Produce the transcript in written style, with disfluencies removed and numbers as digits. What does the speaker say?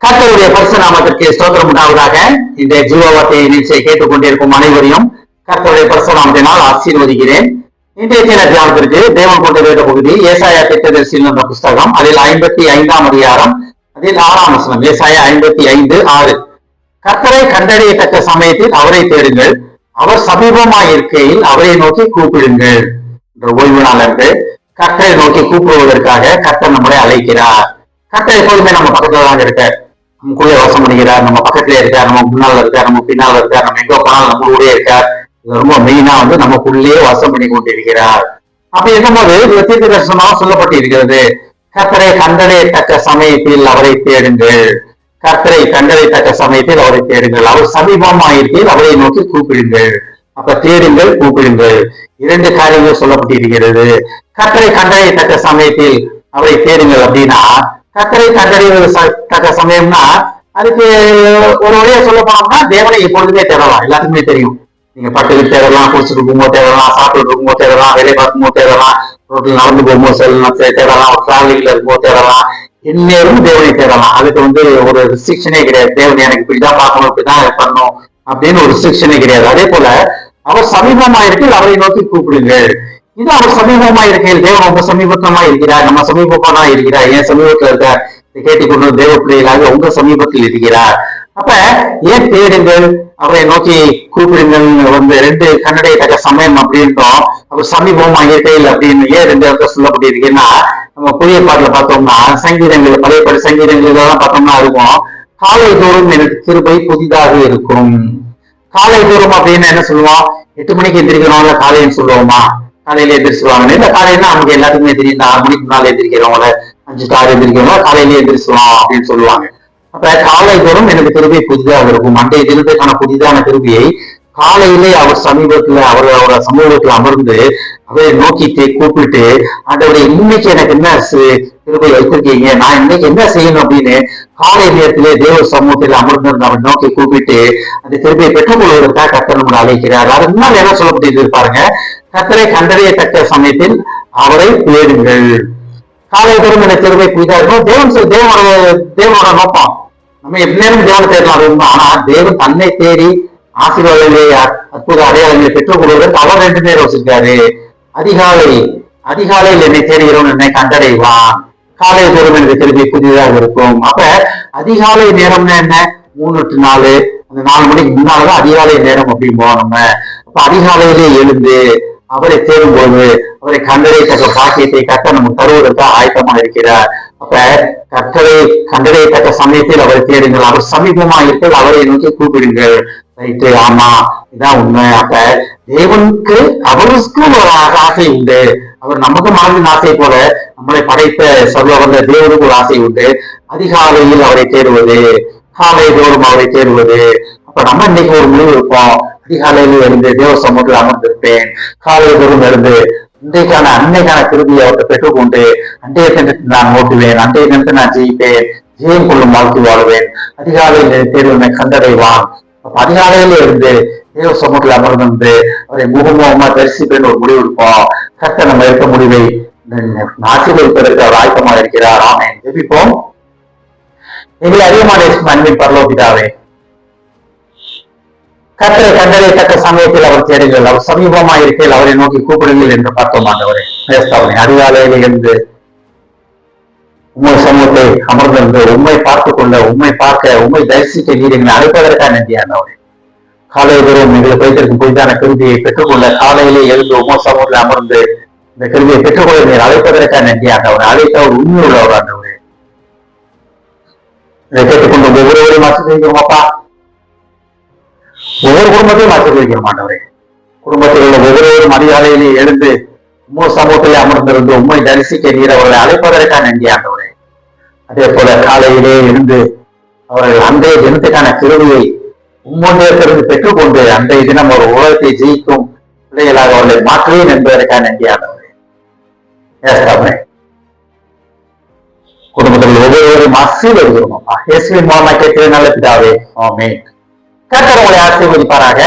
கர்த்தருடைய பரிசு நாமத்திற்கு ஸ்தோத்திரம் உண்டாவதாக. இந்த ஜீவவார்த்தை நிகழ்ச்சியை கேட்டுக்கொண்டிருக்கும் அனைவரையும் கர்த்தருடைய பரிசு நாமத்தினால் ஆசீர்வதிக்கிறேன். இன்றைய தியானத்திற்கு தேவன் கொண்ட வேத பகுதி ஏசாயா தீர்க்கதரிசி என்ற புஸ்தகம், அதில் 55ஆம் அதிகாரம், அதில் 6ஆம் வசனம். ஏசாயா 55:6. கர்த்தரை கண்டறியத்தக்க சமயத்தில் அவரை தேடுங்கள், அவர் சமீபமாய் இருக்கையில் அவரை நோக்கி கூப்பிடுங்கள். என்ற ஓய்வு நாள் என்று கர்த்தரை நோக்கி கூப்பிடுவதற்காக கர்த்தர் நம்மளை அழைக்கிறார். கர்த்தர் எப்போதுமே நம்ம பக்கத்துல தான் இருக்கார், நமக்குள்ளே வாசம் பண்ணிக்கிறார், நம்ம பக்கத்திலே இருக்கார், நம்ம முன்னால இருக்கார், நம்ம பின்னால இருக்கார், நம்ம எங்க போனாலும் நம்ம கூட இருக்கார். ரொம்ப மெயினா நமக்குள்ளேயே வாசம் பண்ணி கொண்டிருக்கிறார். அப்படி இருக்கும்போது தீர்க்க தரிசனமாக சொல்லப்பட்டு இருக்கிறது, கர்த்தரை கண்டறியத்தக்க சமயத்தில் அவரை தேடுங்கள், கர்த்தரை கண்டறியத்தக்க சமயத்தில் அவரை தேடுங்கள், அவர் சமீபமாயிருக்கையில் அவரை நோக்கி கூப்பிடுங்கள். அப்ப தேடுங்கள், கூப்பிடுங்கள், இரண்டு காரியங்கள் சொல்லப்பட்டிருக்கிறது. கர்த்தரை கண்டறியத்தக்க சமயத்தில் அவரை தேடுங்கள் அப்படின்னா, கர்த்தரை கண்டறிவது தக்க சமயம்னா அதுக்கு ஒரு வழியா சொல்ல போனோம்னா தேவனை எப்பொழுதுமே தேடலாம். எல்லாத்துக்குமே தெரியும், நீங்க பட்டுக்கு தேடலாம், குடிச்சிட்டு இருக்கும்போது தேடலாம், சாப்பிட்டு இருக்கும்போது தேடலாம், வேலை பார்க்கும்போது தேடலாம், ரோட்டில் நடந்து போகும்போது தேடலாம், டிராவலிங்ல இருக்கும்போது தேடலாம், எந்நேரம் தேவனை தேடலாம். அதுக்கு ஒரு ரிஸ்ட்ரிக்ஷனே கிடையாது. தேவனை எனக்கு இப்படிதான் பார்க்கணும், இப்படிதான் பண்ணணும் அப்படின்னு ஒரு ரிஸ்ட்ரிக்ஷனே கிடையாது. அதே போல அவர் சமீபமா இருக்கையில் அவரை நோக்கி கூப்பிடுங்கள். இது அவர் சமீபமா இருக்கையில் தேவன் ரொம்ப சமீபத்தமா இருக்கிறார், நம்ம சமீபமா இருக்கிறார், ஏன் சமீபத்தில் இருக்கார் கேட்டுக்கொண்டு தேவ பிள்ளைகளாக உங்க சமீபத்தில் இருக்கிறார். அப்ப ஏன் தேடுங்கள், அவரை நோக்கி கூப்பிடுங்கள் ரெண்டு கண்டடையத்தக்க சமயம் அப்படின்றோம், அவர் சமீபமா இருக்கையில் அப்படின்னு ஏன் ரெண்டு இடத்துல சொல்லப்பட்டிருக்கேன்னா, நம்ம புதிய பாட்டுல பார்த்தோம்னா சங்கீதங்கள், பழைய சங்கீதங்கள் இதெல்லாம் பார்த்தோம்னா இருக்கும், காலை தோறும் எனக்கு கிருபை புதிதாக இருக்கும். காலை தோறும் அப்படின்னு என்ன சொல்லுவோம், 8 மணிக்கு எந்திரிக்கிறோம்ல காலைன்னு சொல்லுவோமா, காலையில எந்திரிச்சுவாங்க. இந்த காலையில நமக்கு எல்லாத்துக்குமே தெரியும், 6 மணிக்கு முன்னால எந்திரிக்கிறவங்கள 5 to 6 எந்திரிக்கிறவங்கள காலையிலேயே எந்திரிச்சுவோம் அப்படின்னு சொல்லுவாங்க. அப்ப காலை தோறும் எனக்கு கிருபை புதிதாக இருக்கும். அன்றைய தினத்துக்கான புதிதான கிருபியை காலையிலே அவர் சமீபத்துல அவரோட சமூகத்துல அமர்ந்து அவரை நோக்கி கூப்பிட்டு, ஆண்டவரே இன்னைக்கு எனக்கு என்ன கிருபை வைத்திருக்கீங்க, நான் இன்னைக்கு என்ன செய்யணும் அப்படின்னு காலை நேரத்திலே தேவ சமூகத்தில் அமர்ந்து அவரை நோக்கி கூப்பிட்டு அந்த கிருபையை பெற்றுக் கொள்வதற்காக கர்த்தர் நம்மளை அழைக்கிறார். அது முன்னால் என்ன சொல்லப்பட்டு பாருங்க, கர்த்தரை கண்டறியத்தக்க சமயத்தில் அவரை தேடுங்கள். காலை தோறும் இந்த கிருபை புதிதாக இருக்கும். தேவனோட நோக்கம் நம்ம எப்படியும் தேவனை தேடலாம். ஆனா தேவன் தன்னை தேடி ஆசீர்வாதங்களை அற்புத அடையாளங்களை பெற்றுக் கொள்வதற்கு அவர் 2 பேர் வச்சிருக்காரு. அதிகாலையில் என்னை தேடுகிறோம், என்னை கண்டடைவான். காலை தோறும் எனக்கு கிருபை புதிதாக இருக்கும். அப்ப அதிகாலை நேரம்னா என்ன, 3 to 4, அந்த 4 மணிக்கு முன்னாலதான் அதிகாலை நேரம் அப்படிம்போம் நம்ம. அப்ப அதிகாலையிலே எழுந்து அவரை தேடும் போது அவரை கண்டறியத்தக்க பாக்கியத்தை கர்த்தர் நமக்கு தருவதற்காக ஆயத்தமா இருக்கிறார். அப்ப கர்த்தரை கண்டறியத்தக்க சமயத்தில் அவரை தேடுங்கள், அவர் சமீபமா இருக்க அவரை நோக்கி கூப்பிடுங்கள். ரைட்டு, ஆமா, இதான் உண்மை. அப்ப தேவனுக்கு அவருக்கு ஒரு ஆசை உண்டு, அவர் நமக்கு மனதின் ஆசை போல நம்மளை படைத்த சர்வ வந்த தேவனுக்கு ஒரு ஆசை உண்டு. அதிகாலையில் அவரை தேடுவது, காலை தோறும் அவரை தேடுவது. அப்ப நம்ம இன்னைக்கு ஒரு முடிவு இருப்போம், அதிகாலையில் இருந்து தேவ சமூகத்தில் அமர்ந்திருப்பேன், காலை தோறும் இருந்து அன்னைக்கான கிருபியை அவர்கிட்ட பெற்றுக்கொண்டு அன்றைய தினத்தை நான் ஓட்டுவேன், அன்றைய தினத்தை நான் ஜெயிப்பேன், ஜெயம் கொள்ளும் வாழ்க்கை வாழ்வேன், அதிகாலையில் தேர்வு கண்டடைவான். அப்ப அதிகாலையில இருந்து தேவ சமூகத்தில் அமர்ந்து அவரை முகமுகமா தரிசிப்பேன் ஒரு முடிவு இருப்போம். கர்த்தர் நம்ம இருக்க முடிவை ஆசீர்வதிப்பதற்கு அவர் ஆயத்தமா இருக்கிறார். ஆமென். ஜெபிப்போம். எங்களை அதிகமான அன்பின் பரலோகிதாவே, கர்த்தரை கண்டறியத்தக்க சமயத்தில் அவர் தேடுங்கள், அவர் சமீபமா இருக்கையில் அவரை நோக்கி கூப்பிடுங்கள் என்று பார்த்தோம். ஆண்டவரே, அதிகாலையில இருந்து உண்மை சமூகத்தை அமர்ந்திருந்து உண்மை பார்த்து கொள்ள, உண்மை பார்க்க, உண்மை தரிசிக்க நீர் எங்களை அழைப்பதற்காக நன்றி ஆண்டவரே. காலை தோறும் எங்களுக்கு வைத்திருக்கும் புதிதான கிருபியை பெற்றுக்கொள்ள காலையிலே எழுந்து உண்மை சமூகத்தில் அமர்ந்து இந்த கிருபியை பெற்றுக்கொள்ள நீர் அழைப்பதற்காக நன்றி ஆண்டவரே. அழைத்தவர் உண்மை உள்ளவர் ஆண்டவரே. இதை கேட்டுக்கொண்டு ஒவ்வொருவரையும் ஆசீர்வதிக்கிறோம் அப்பா, ஒவ்வொரு குடும்பத்தையும் ஆசீர்வதிக்கிற மாட்டவரே. குடும்பத்தில் உள்ள ஒவ்வொருவரும் அதிகாலையிலே எழுந்து உண்மை சமூகத்திலே அமர்ந்திருந்து உண்மை தரிசிக்க நீர் அவர்களை அழைப்பதற்காக நன்றி ஆண்டவரே. அதே போல காலையிலே இருந்து அவர்கள் அன்றைய தினத்துக்கான கிருபையை உம்மொன்றிலிருந்து பெற்றுக்கொண்டு அன்றைய தினம் ஒரு உலகத்தை ஜெயிக்கும் பிள்ளைகளாக அவர்களை மாற்றுவேன் என்பதற்காக நன்றி ஆண்டவரே. குடும்பத்தில் ஒவ்வொருவரும் ஆசீர்வதிக்கிறோம் அப்பா, இயேசுவின் மூலமா கேட்கிற நல்ல பிதாவே, ஆமென். கர்த்தர் உங்களை ஆசீர்வதிப்பாராக.